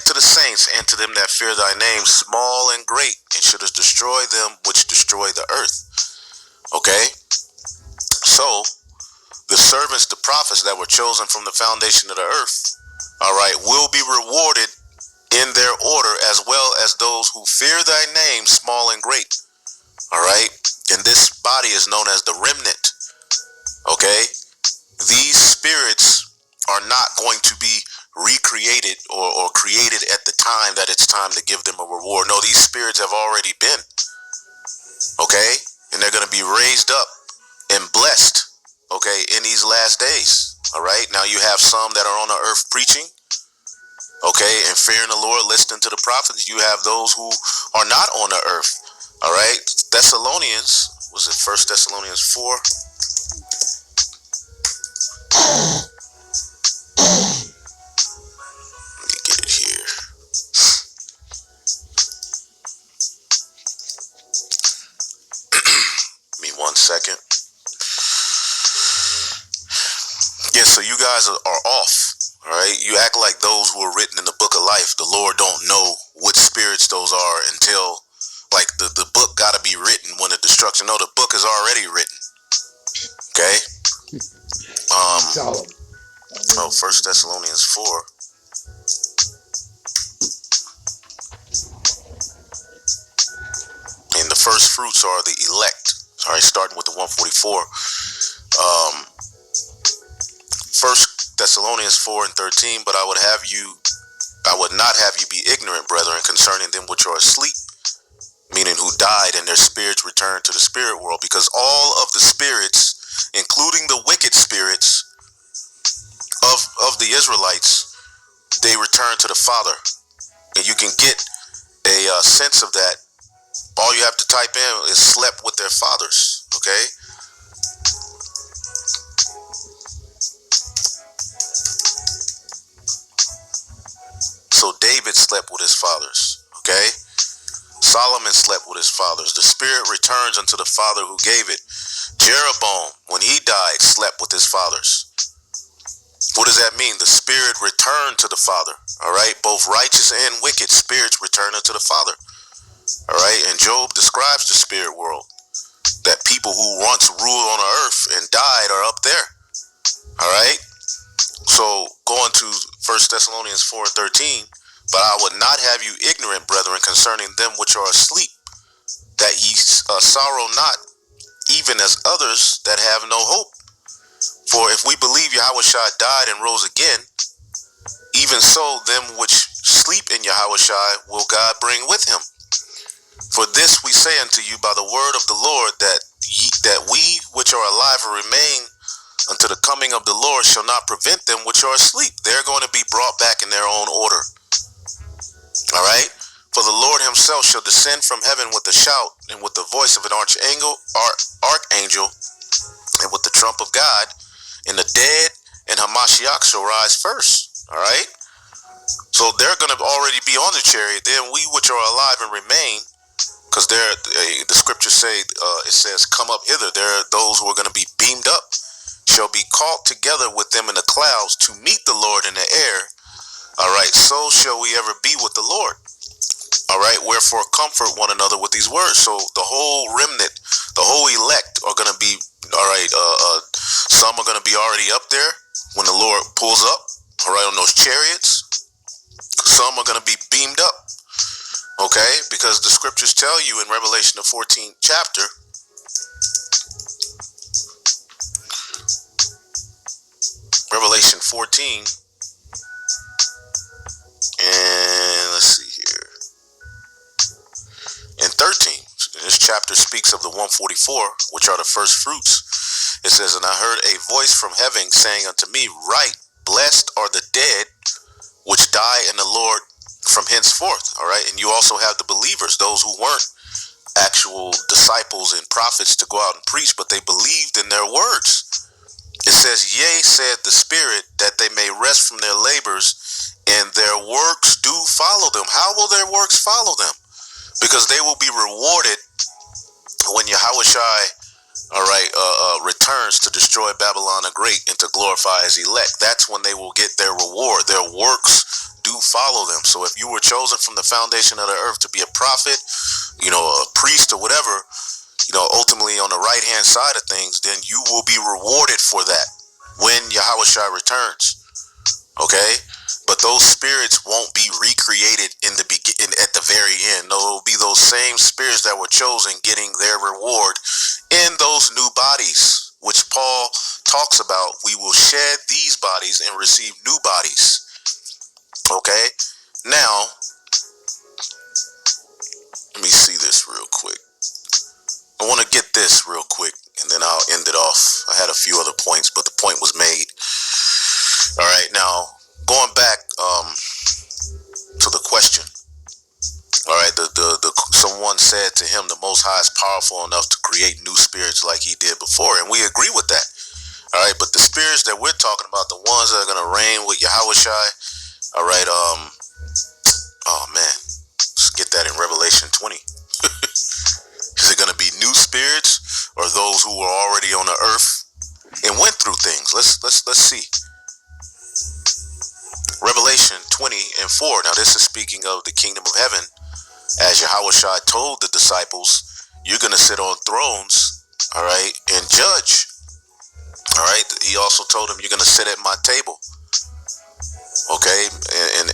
and to the saints, and to them that fear thy name, small and great, and shouldest destroy them which destroy the earth. Okay? So, the servants, the prophets that were chosen from the foundation of the earth, all right, will be rewarded in their order, as well as those who fear thy name, small and great. All right? And this body is known as the remnant. Okay? These spirits are not going to be recreated or created at the time that it's time to give them a reward. No, these spirits have already been. Okay? And they're going to be raised up and blessed, okay, in these last days. All right? Now you have some that are on the earth preaching, okay, and fearing the Lord, listening to the prophets. You have those who are not on the earth. All right? Thessalonians, was it 1 Thessalonians 4? Let me get it here. Give me 1 second. Yeah, so you guys are off. All right, you act like those who are written in the book of life, the Lord don't know what spirits those are until, like, the book got to be written when the destruction. No, the book is already written. Okay. 1 Thessalonians 4. And the first fruits are the elect. All right, starting with the 144. 1 Thessalonians 4 and 13, but I would not have you be ignorant, brethren, concerning them which are asleep, meaning who died and their spirits returned to the spirit world, because all of the spirits, including the wicked spirits of the Israelites, they return to the Father. And you can get a sense of that. All you have to type in is slept with their fathers, okay? So David slept with his fathers, okay? Solomon slept with his fathers. The spirit returns unto the father who gave it. Jeroboam, when he died, slept with his fathers. What does that mean? The spirit returned to the Father, all right? Both righteous and wicked spirits return unto the Father, all right? And Job describes the spirit world, that people who once ruled on the earth and died are up there, all right? So going to 1 Thessalonians 4 and 13, but I would not have you ignorant, brethren, concerning them which are asleep, that ye sorrow not, even as others that have no hope. For if we believe Yahushua died and rose again, even so them which sleep in Yahushua will God bring with him. For this we say unto you by the word of the Lord, that we which are alive and remain unto the coming of the Lord shall not prevent them which are asleep. They're going to be brought back in their own order. All right? For the Lord himself shall descend from heaven with a shout, and with the voice of an archangel, and with the trump of God, and the dead and Hamashiach shall rise first. All right? So they're going to already be on the chariot. Then we which are alive and remain, because the scriptures say, it says, come up hither. There are those who are going to be beamed up, shall be caught together with them in the clouds to meet the Lord in the air. All right, so shall we ever be with the Lord. All right, wherefore comfort one another with these words. So the whole remnant, the whole elect are going to be, all right, some are going to be already up there when the Lord pulls up, all right, on those chariots. Some are going to be beamed up, okay, because the scriptures tell you in Revelation the 14th chapter, Revelation 14, and let's see here, and 13. This chapter speaks of the 144, which are the first fruits. It says, and I heard a voice from heaven saying unto me, write, blessed are the dead which die in the Lord from henceforth. All right. And you also have the believers, those who weren't actual disciples and prophets to go out and preach, but they believed in their words. It says, yea, said the Spirit, that they may rest from their labors, and their works do follow them. How will their works follow them? Because they will be rewarded when Yahushua, all right, returns to destroy Babylon the Great and to glorify his elect. That's when they will get their reward. Their works do follow them. So if you were chosen from the foundation of the earth to be a prophet, a priest or whatever, ultimately on the right hand side of things, then you will be rewarded for that when Yahushua returns. Okay, but those spirits won't be recreated at the very end. No, it will be those same spirits that were chosen getting their reward in those new bodies, which Paul talks about. We will shed these bodies and receive new bodies. Okay, now let me see this real quick. I want to get this real quick, and then I'll end it off. I had a few other points, but the point was made. All right, now going back to the question. All right, someone said to him, the Most High is powerful enough to create new spirits like he did before, and we agree with that. All right, but the spirits that we're talking about, the ones that are going to reign with Yahushua, all right, oh man, let's get that in Revelation 20. Is it going to be new spirits or those who were already on the earth and went through things? Let's see. Revelation 20:4. Now this is speaking of the kingdom of heaven. As Yahushua told the disciples, you're going to sit on thrones, all right, and judge. All right. He also told them, you're going to sit at my table. Okay.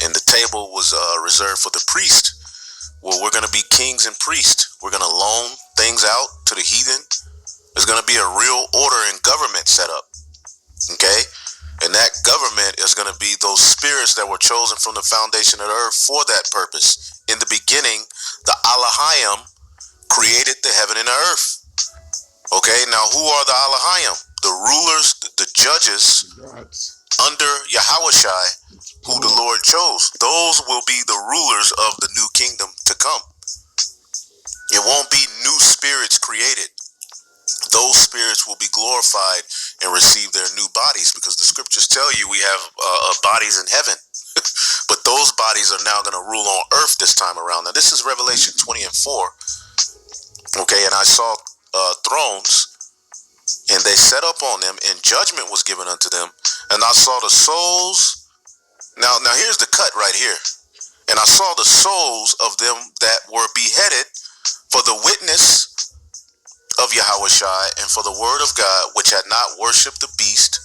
And the table was reserved for the priest. Well, we're going to be kings and priests. We're going to loan things out to the heathen. There's going to be a real order and government set up. Okay. And that government is going to be those spirits that were chosen from the foundation of the earth for that purpose. In the beginning, the Elohim created the heaven and the earth. Okay, now who are the Elohim? The rulers, the judges under Yahushua, who the Lord chose. Those will be the rulers of the new kingdom to come. It won't be new spirits created. Those spirits will be glorified and receive their new bodies, because the scriptures tell you we have bodies in heaven. But those bodies are now going to rule on earth this time around. Now this is Revelation 20:4. Okay, and I saw thrones, and they set up on them, and judgment was given unto them. And I saw the souls. Now here's the cut right here. And I saw the souls of them that were beheaded for the witness of Yahushua and for the word of God, which had not worshipped the beast,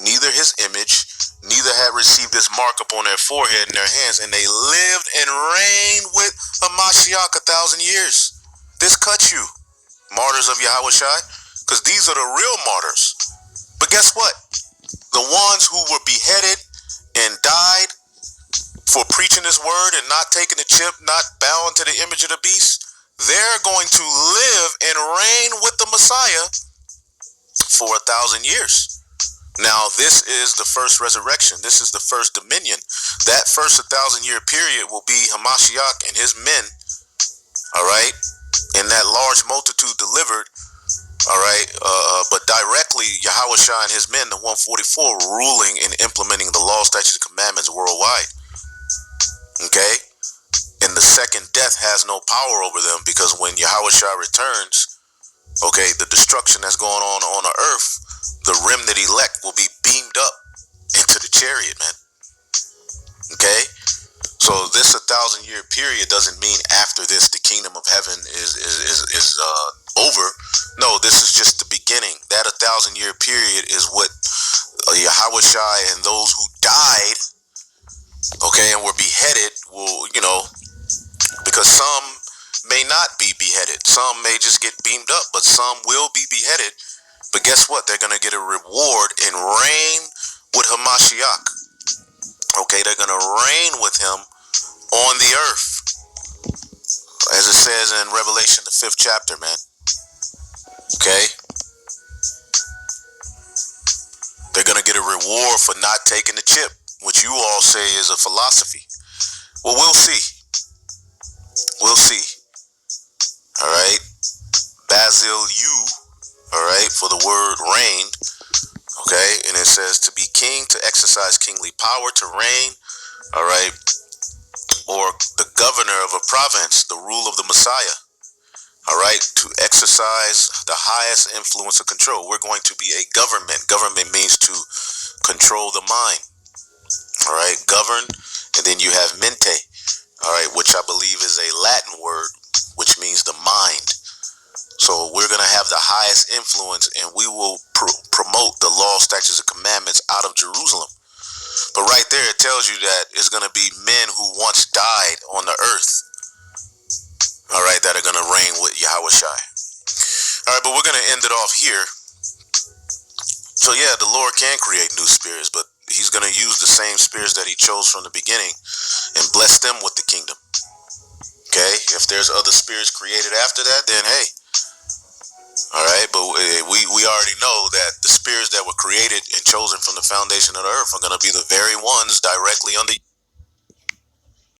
neither his image, neither had received his mark upon their forehead and their hands, and they lived and reigned with Hamashiach 1,000 years. This cuts you, martyrs of Yahushua, because these are the real martyrs. But guess what? The ones who were beheaded and died for preaching this word and not taking the chip, not bowing to the image of the beast, they're going to live and reign with the Messiah for 1,000 years. Now, this is the first resurrection. This is the first dominion. That first 1,000-year period will be Hamashiach and his men, all right, and that large multitude delivered, all right, but directly Yahushua and his men, the 144, ruling and implementing the law, statutes, and commandments worldwide. Okay? And the second death has no power over them, because when Yahushua returns, okay, the destruction that's going on the earth, the remnant elect will be beamed up into the chariot, man. Okay? So this 1,000-year period doesn't mean after this the kingdom of heaven is over. No, this is just the beginning. That 1,000-year period is what Yahushua and those who died, okay, and were beheaded will, because some may not be beheaded. Some may just get beamed up, but some will be beheaded. But guess what? They're going to get a reward and reign with Hamashiach. Okay, they're going to reign with him on the earth. As it says in Revelation, the 5th chapter, man. Okay? They're going to get a reward for not taking the chip, which you all say is a philosophy. Well, we'll see. We'll see. All right? Basil U, all right, for the word reigned. Okay? And it says to be king, to exercise kingly power, to reign, all right, or the governor of a province, the rule of the Messiah. All right, to exercise the highest influence of control. We're going to be a government. Government means to control the mind. All right, govern, and then you have mente, all right, which I believe is a Latin word, which means the mind. So we're going to have the highest influence, and we will promote the law, statutes, and commandments out of Jerusalem. But right there, it tells you that it's going to be men who once died on the earth, all right, that are going to reign with Yahweh Shai. All right, but we're going to end it off here. So yeah, the Lord can create new spirits, but he's going to use the same spirits that he chose from the beginning and bless them with the kingdom. Okay, if there's other spirits created after that, then hey, all right, but we already know that the spirits that were created and chosen from the foundation of the earth are going to be the very ones directly under